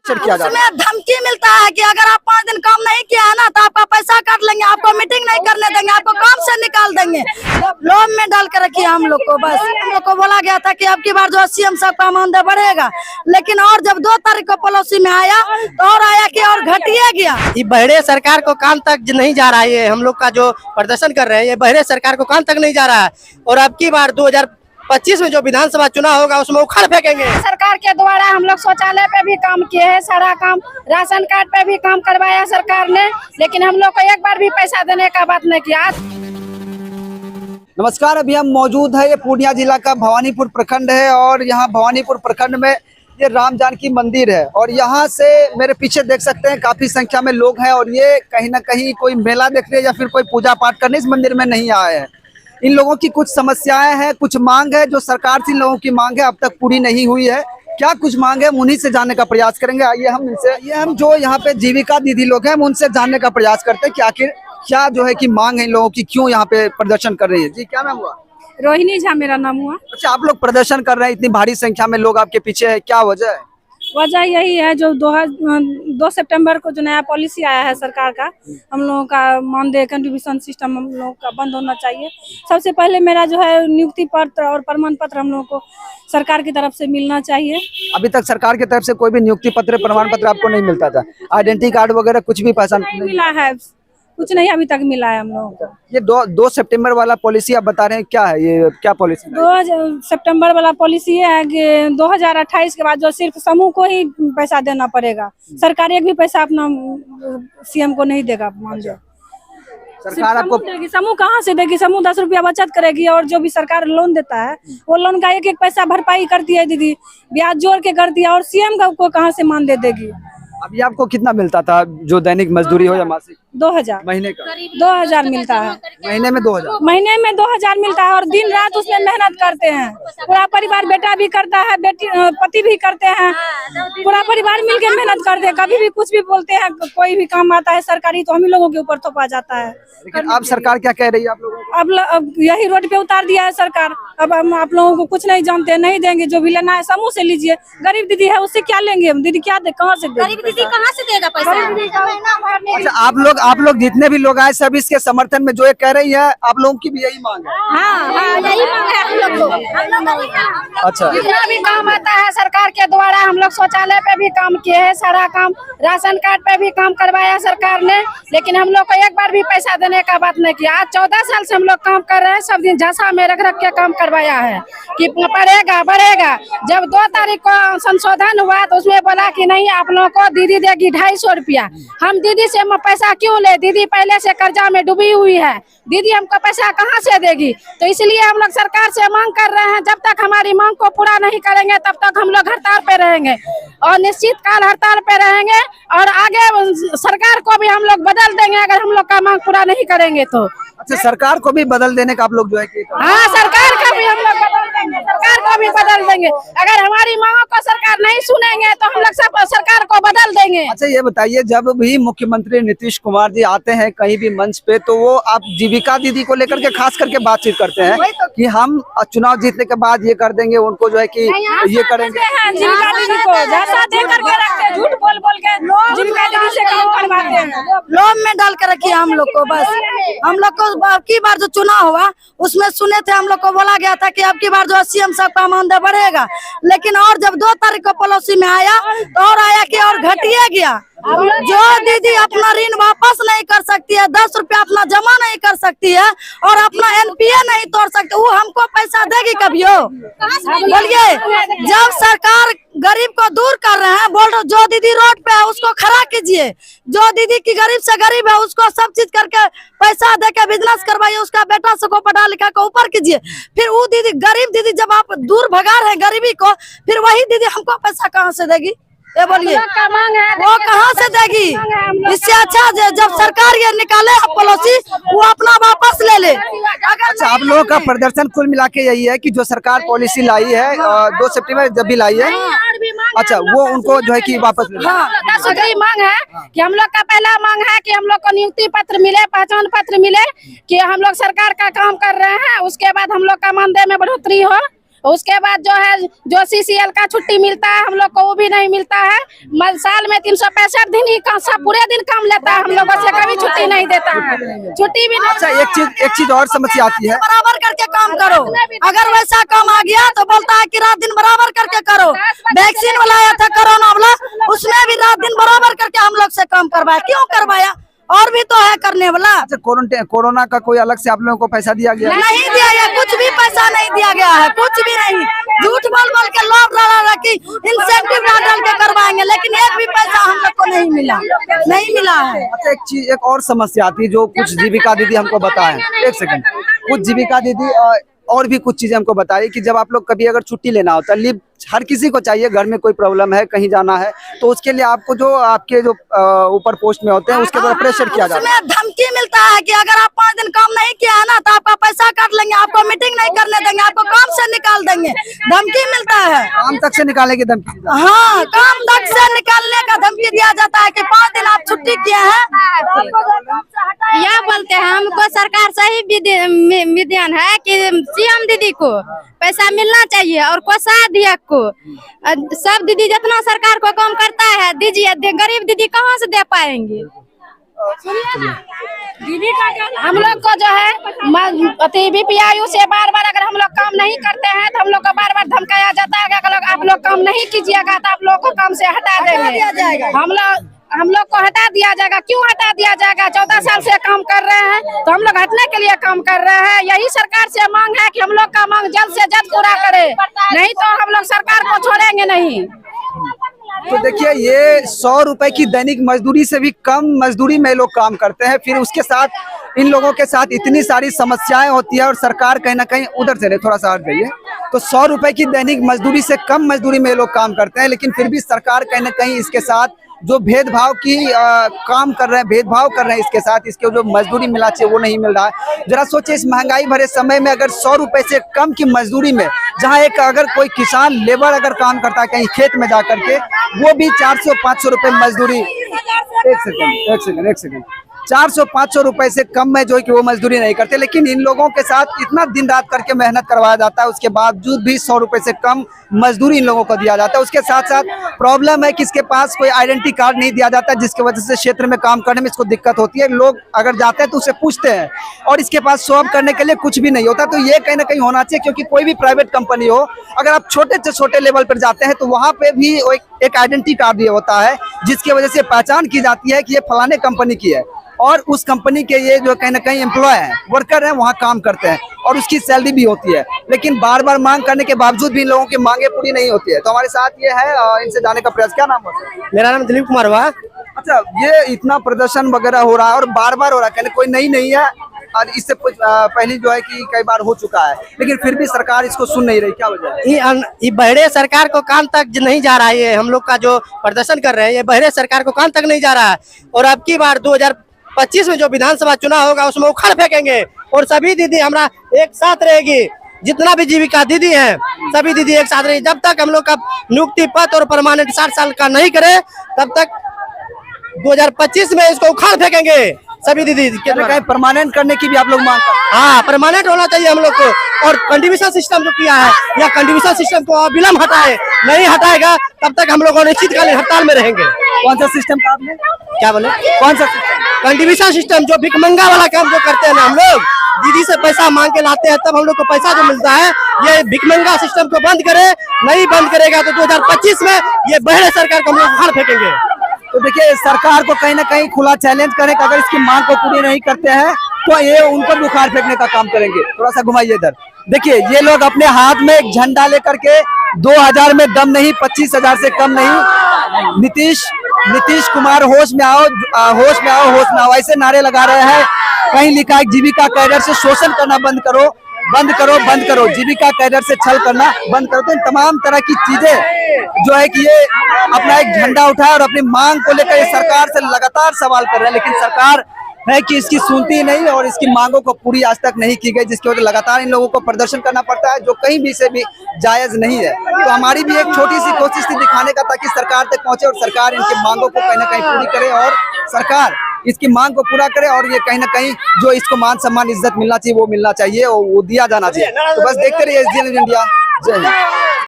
किया जाता है। उसमें धमकी मिलता है कि अगर आप 5 दिन काम नहीं किया है ना तो आपका पैसा काट लेंगे, आपको मीटिंग नहीं करने देंगे, आपको काम से निकाल देंगे। लोभ में डाल कर रखिए हम लोग को। बस हम लोग को बोला गया था कि अब की बार जो सीएम साहब का मानदेय बढ़ेगा, लेकिन और जब 2 तारीख को पॉलिसी में आया तो और आया कि और घटिया गया। ये बहरे सरकार को कान तक नहीं जा रहा है। ये हम लोग का जो प्रदर्शन कर रहे हैं, ये बहरे सरकार को कान तक नहीं जा रहा है। और अब की बार 2025 में जो विधानसभा चुनाव होगा उसमें उखाड़ फेंकेंगे। सरकार के द्वारा हम लोग शौचालय पे भी काम किए हैं, सारा काम, राशन कार्ड पे भी काम करवाया सरकार ने, लेकिन हम लोग को एक बार भी पैसा देने का बात नहीं किया। नमस्कार, अभी हम मौजूद है, ये पूर्णिया जिला का भवानीपुर प्रखंड है और यहाँ भवानीपुर प्रखंड में ये राम जानकी मंदिर है और यहाँ से मेरे पीछे देख सकते हैं काफी संख्या में लोग हैं और ये कहीं ना कहीं कोई मेला देखने या फिर कोई पूजा पाठ करने इस मंदिर में नहीं आए हैं। इन लोगों की कुछ समस्याएं हैं, कुछ मांग है जो सरकार से इन लोगों की मांग है अब तक पूरी नहीं हुई है। क्या कुछ मांग है उन्हीं से जानने का प्रयास करेंगे। आइए हम जो यहाँ पे जीविका दीदी लोग हैं उनसे जानने का प्रयास करते हैं कि आखिर क्या जो है कि मांग है इन लोगों की, क्यों यहाँ पे प्रदर्शन कर रही है। जी, क्या नाम हुआ? रोहिणी झा मेरा नाम हुआ। अच्छा, आप लोग प्रदर्शन कर रहे हैं, इतनी भारी संख्या में लोग आपके पीछे है, क्या वजह है? वजह यही है जो 2 सितंबर को जो नया पॉलिसी आया है सरकार का, हम लोगों का मानदेय कंट्रीब्यूशन सिस्टम हम लोगों का बंद होना चाहिए। सबसे पहले मेरा जो है नियुक्ति पत्र और प्रमाण पत्र हम लोगों को सरकार की तरफ से मिलना चाहिए। अभी तक सरकार की तरफ से कोई भी नियुक्ति पत्र, प्रमाण पत्र आपको नहीं मिलता था? आइडेंटिटी कार्ड वगैरह कुछ भी पैसा नहीं मिला है, कुछ नहीं अभी तक मिला है हम लोगों को। ये 2 सितंबर वाला पॉलिसी आप बता रहे हैं, क्या है ये, क्या पॉलिसी? 2 सितंबर वाला पॉलिसी है कि 2028 के बाद जो सिर्फ समूह को ही पैसा देना पड़ेगा, सरकार एक भी पैसा अपना सीएम को नहीं देगा। मानदेय सरकार आपको देगी, समूह कहाँ से देगी? समूह 10 रुपया बचत करेगी और जो भी सरकार लोन देता है वो लोन का एक पैसा भरपाई करती है दीदी, ब्याज जोड़ के करती है, और सीएम को कहाँ से मानदेय देगी? अभी आपको कितना मिलता था, जो दैनिक मजदूरी हो या मासिक? 2000 महीने का 2000 मिलता है। महीने में 2000? महीने में 2000 मिलता है और दिन रात उसमें मेहनत करते हैं। पूरा परिवार, बेटा भी करता है, बेटी पति भी करते हैं, पूरा परिवार मिलकर मेहनत करते हैं। कभी भी कुछ भी बोलते हैं, कोई भी काम आता है सरकारी तो हम ही लोगों के ऊपर थोपा जाता है। लेकिन अब सरकार क्या कह रही है आप लोगों को? अब यही रोड पे उतार दिया है सरकार। अब हम आप लोगों को कुछ नहीं जानते, नहीं देंगे, जो भी लेना है समूह से लीजिए। गरीब दीदी है उससे क्या लेंगे हम? दीदी क्या दे, कहाँ से गरीब दीदी कहाँ से देगा पैसा? अच्छा, आप लोग जितने भी लोग आए सब इसके समर्थन में जो ये कह रही है, आप लोगों की भी यही मांग है? हाँ, यही मांग है हम लोग को। अच्छा, जितना भी काम आता है सरकार के द्वारा, हम लोग शौचालय पे भी काम किए हैं, सारा काम, राशन कार्ड पे भी काम करवाया सरकार ने, लेकिन हम लोग को एक बार भी पैसा देने का बात नहीं किया। आज 14 साल से हम लोग काम कर रहे हैं, सब दिन झांसा में रख के काम करवाया है कि बढ़ेगा बढ़ेगा। जब 2 तारीख को संशोधन हुआ तो उसमें बोला कि नहीं, आप लोगों को दीदी देगी 250 रुपया। हम दीदी से पैसा क्यों ले? दीदी पहले से कर्जा में डूबी हुई है, दीदी हमको पैसा कहाँ से देगी? तो इसलिए हम लोग सरकार से मांग कर रहे हैं, जब तक हमारी मांग को पूरा नहीं करेंगे तब तक हम लोग हड़ताल पे रहेंगे और निश्चित काल हड़ताल पे रहेंगे और आगे सरकार को भी हम लोग बदल देंगे अगर हम लोग का मांग पूरा नहीं करेंगे तो। अच्छा, सरकार को भी बदल देने का आप लोग जो है कि? हाँ, सरकार का भी हम लोग बदल देंगे, सरकार को भी बदल देंगे। अगर हमारी मांगों को सरकार नहीं सुनेंगे तो हम लोग सब सरकार को बदल देंगे। अच्छा, ये बताइए, जब भी मुख्यमंत्री नीतीश कुमार जी आते हैं कहीं भी मंच पे तो वो आप जीविका दीदी को लेकर के खास करके बातचीत करते हैं कि हम चुनाव जीतने के बाद ये कर देंगे, उनको जो है कि ये करेंगे। जीविका दीदी को झांसा दे करके रखते हैं, झूठ बोल बोल के जीविका दीदी से काम करवाते हैं। लोभ में डाल कर रखिए हम लोग को। बस हम लोग को अब की बार जो चुनाव हुआ उसमें सुने थे, हम लोग को बोला गया था कि अब की बार जो सीएम साहब का मानदेय बढ़ेगा, लेकिन और जब 2 तारीख को पॉलिसी में आया तो और आया कि और घटिया गया। जो दीदी अपना ऋण वापस नहीं कर सकती है, 10 रुपया अपना जमा नहीं कर सकती है और अपना एनपीए नहीं तोड़ सकती, वो हमको पैसा देगी कभी? हो बोलिए, जब सरकार गरीब को दूर कर रहे हैं, बोल रहे जो दीदी रोड पे है उसको खड़ा कीजिए, जो दीदी की गरीब से गरीब है उसको सब चीज करके पैसा दे के बिजनेस करवाइए, उसका बेटा से को पढ़ा लिखा के ऊपर कीजिए। फिर वो दीदी, गरीब दीदी जब आप दूर भगा रहे हैं गरीबी को, फिर वही दीदी हमको पैसा कहाँ से देगी? ये बोलिए, वो कहाँ से देगी? इससे अच्छा जब सरकार ये निकाले पॉलिसी वो अपना वापस ले ले। अच्छा, आप लोगों का प्रदर्शन कुल मिला के यही है कि जो सरकार पॉलिसी लाई है 2 सितंबर जब भी लाई है, अच्छा, वो उनको जो है कि वापस ले। दूसरी मांग है कि हम लोग का पहला मांग है कि हम लोग को नियुक्ति पत्र मिले, पहचान पत्र मिले कि हम लोग सरकार का काम कर रहे हैं। उसके बाद हम लोग का मानदेय में बढ़ोतरी हो, उसके बाद जो है जो CCL का छुट्टी मिलता है हम लोग को वो भी नहीं मिलता है। साल में 365 दिन ही सब पूरे दिन काम लेता है, हम लोगों से कभी छुट्टी नहीं देता है, छुट्टी भी नहीं। अच्छा, एक चीज और समस्या आती है, बराबर करके काम करो। अगर वैसा काम आ गया तो बोलता है कि रात दिन बराबर करके करो। वैक्सीन वाला आया था कोरोना वाला, उसमें भी रात दिन बराबर करके हम लोग से काम करवाया। क्यों करवाया? और भी तो है करने वाला। अच्छा, कोरोना का कोई अलग से आप लोगों को पैसा दिया गया? नहीं दिया गया, कुछ भी पैसा नहीं दिया गया है, कुछ भी नहीं। झूठ बोल के लोग रखी इंसेंटिव डाल के करवाएंगे, लेकिन एक भी पैसा हम लोग को नहीं मिला है। अच्छा, एक और समस्या आती है जो कुछ जीविका दीदी हमको बताएं। एक सेकंड, कुछ जीविका दीदी और भी कुछ चीजें हमको बताइए कि जब आप लोग कभी अगर छुट्टी लेना होता है, लीव हर किसी को चाहिए, घर में कोई प्रॉब्लम है, कहीं जाना है, तो उसके लिए आपको जो आपके जो ऊपर पोस्ट में होते हैं उसके द्वारा प्रेशर किया जाता है। उसमें धमकी मिलता है कि अगर आप 5 दिन काम नहीं किया है ना तो आपका पैसा काट लेंगे, आपको मीटिंग नहीं करने देंगे, आपको काम से निकाल देंगे। धमकी मिलता है, काम तक से निकालने की धमकी। हाँ, काम तक से निकालने का धमकी दिया जाता है कि 5 दिन आप छुट्टी किए हैं। यह बोलते हैं हमको सरकार सही विधान है कि CM दीदी को पैसा मिलना चाहिए और कोषाध्यक्ष को। सब दीदी जितना सरकार को काम करता है दीजिए, गरीब दीदी कहाँ से दे पाएंगे? हम लोग को जो है BPIU से बार अगर हम लोग काम नहीं करते हैं तो हम लोग को बार धमकाया जाता है कि अगर आप लोग काम नहीं कीजिएगा तो आप लोग को काम से हटा देंगे। हम लोग को हटा दिया जाएगा। क्यों हटा दिया जाएगा? 14 साल से काम कर रहे हैं तो हम लोग हटने के लिए काम कर रहे हैं। यही सरकार से मांग है कि हम लोग का मांग जल्द से जल्द पूरा करे, नहीं तो हम लोग सरकार को छोड़ेंगे नहीं। तो देखिए, ये 100 रुपए की दैनिक मजदूरी से भी कम मजदूरी में लोग काम करते हैं, फिर उसके साथ इन लोगों के साथ इतनी सारी समस्याएं होती है और सरकार कहीं ना कहीं उधर से थोड़ा सा हट जाइए, तो 100 रुपए की दैनिक मजदूरी से कम मजदूरी में लोग काम करते हैं, लेकिन फिर भी सरकार कहीं ना कहीं इसके साथ जो भेदभाव की काम कर रहे हैं, भेदभाव कर रहे हैं इसके साथ, इसके जो मजदूरी मिलना चाहिए वो नहीं मिल रहा है। जरा सोचिए, इस महंगाई भरे समय में अगर 100 रुपए से कम की मजदूरी में, जहां एक अगर कोई किसान लेबर अगर काम करता है कहीं खेत में जा करके, वो भी 400-500 रुपए मजदूरी। एक सेकंड 400-500 रुपए से कम में जो है कि वो मजदूरी नहीं करते, लेकिन इन लोगों के साथ इतना दिन रात करके मेहनत करवाया जाता है, उसके बावजूद भी 100 रुपए से कम मजदूरी इन लोगों को दिया जाता है। उसके साथ साथ प्रॉब्लम है कि इसके पास कोई आइडेंटिटी कार्ड नहीं दिया जाता, जिसकी वजह से क्षेत्र में काम करने में इसको दिक्कत होती है। लोग अगर जाते हैं तो उसे पूछते हैं और इसके पास शो ऑफ करने के लिए कुछ भी नहीं होता। तो ये कहीं ना कहीं होना चाहिए, क्योंकि कोई भी प्राइवेट कंपनी हो, अगर आप छोटे से छोटे लेवल पर जाते हैं तो वहाँ पे भी एक आइडेंटिटी कार्ड दिया होता है, जिसकी वजह से पहचान की जाती है कि ये फलाने कंपनी की है और उस कंपनी के ये जो कहीं ना कहीं एम्प्लॉय हैं, वर्कर हैं, वहाँ काम करते हैं और उसकी सैलरी भी होती है। लेकिन बार बार मांग करने के बावजूद भी इन लोगों की मांगे पूरी नहीं होती है। तो हमारे साथ ये है, इनसे जाने का प्रयास। क्या नाम है? मेरा नाम दिलीप कुमार हुआ। अच्छा, ये इतना प्रदर्शन वगैरह हो रहा है और बार बार हो रहा है, कोई नहीं है और इससे कुछ पहले जो है कि कई बार हो चुका है, लेकिन फिर भी सरकार इसको सुन नहीं रही। क्या वजह है? ये बहरे सरकार को कान तक नहीं जा रहा है। ये हम लोग का जो प्रदर्शन कर रहे हैं, ये बहरे सरकार को कान तक नहीं जा रहा है। और अब की बार 2025 में जो विधानसभा चुनाव होगा उसमें उखाड़ फेंकेंगे और सभी दीदी हमारा एक साथ रहेगी। जितना भी जीविका दीदी है सभी दीदी एक साथ रहेगी। जब तक हम लोग का नियुक्ति पत्र और परमानेंट 60 साल का नहीं करे, तब तक 2025 में इसको उखाड़ फेंकेंगे सभी दीदी के द्वारा। परमानेंट करने की भी आप लोग मांग करते हैं? हाँ, परमानेंट होना चाहिए हम लोग को। और कंट्रीब्यूशन सिस्टम जो किया है, या कंट्रीब्यूशन सिस्टम को अविलंब हटाए, नहीं हटाएगा तब तक हम लोग अनिश्चितकालीन हड़ताल में रहेंगे। कौन सा सिस्टम का आपने क्या बोले? कौन सा सिस्टम? कंट्रीब्यूशन सिस्टम, जो भिखमंगा वाला काम जो करते हैं ना, हम लोग दीदी से पैसा मांग के लाते हैं तब हम लोग को पैसा जो मिलता है, ये भिखमंगा सिस्टम को बंद करे। नहीं बंद करेगा तो 2025 में ये बहरे सरकार को हम लोग उखाड़ फेंकेंगे। तो देखिए, सरकार को कहीं ना कहीं खुला चैलेंज करें कि अगर इसकी मांग को पूरी नहीं करते हैं तो ये उनको बुखार फेंकने का काम करेंगे। थोड़ा सा घुमाइए इधर। देखिए, ये लोग अपने हाथ में एक झंडा लेकर के 2000 में दम नहीं, 25,000 से कम नहीं, नीतीश कुमार होश में आओ, होश में आओ, होश में आओ, ऐसे नारे लगा रहे हैं। कहीं लिखा है जीविका कैडर से शोषण करना बंद करो, बंद करो, बंद करो, जीविका कैडर से छल करना बंद करो। तो इन तमाम तरह की चीजें जो है कि ये अपना एक झंडा उठाया और अपनी मांग को लेकर ये सरकार से लगातार सवाल कर रहे हैं, लेकिन सरकार है कि इसकी सुनती नहीं और इसकी मांगों को पूरी आज तक नहीं की गई, जिसकी वजह से लगातार इन लोगों को प्रदर्शन करना पड़ता है, जो कहीं भी से भी जायज नहीं है। तो हमारी भी एक छोटी सी कोशिश थी दिखाने का, ताकि सरकार तक पहुंचे और सरकार इनकी मांगों को कहीं ना कहीं पूरी करे और सरकार इसकी मांग को पूरा करे और ये कहीं ना कहीं जो इसको मान सम्मान इज्जत मिलना चाहिए वो मिलना चाहिए और वो दिया जाना चाहिए। तो बस देखते रहिए SDN न्यूज़ इंडिया। जय हिंद।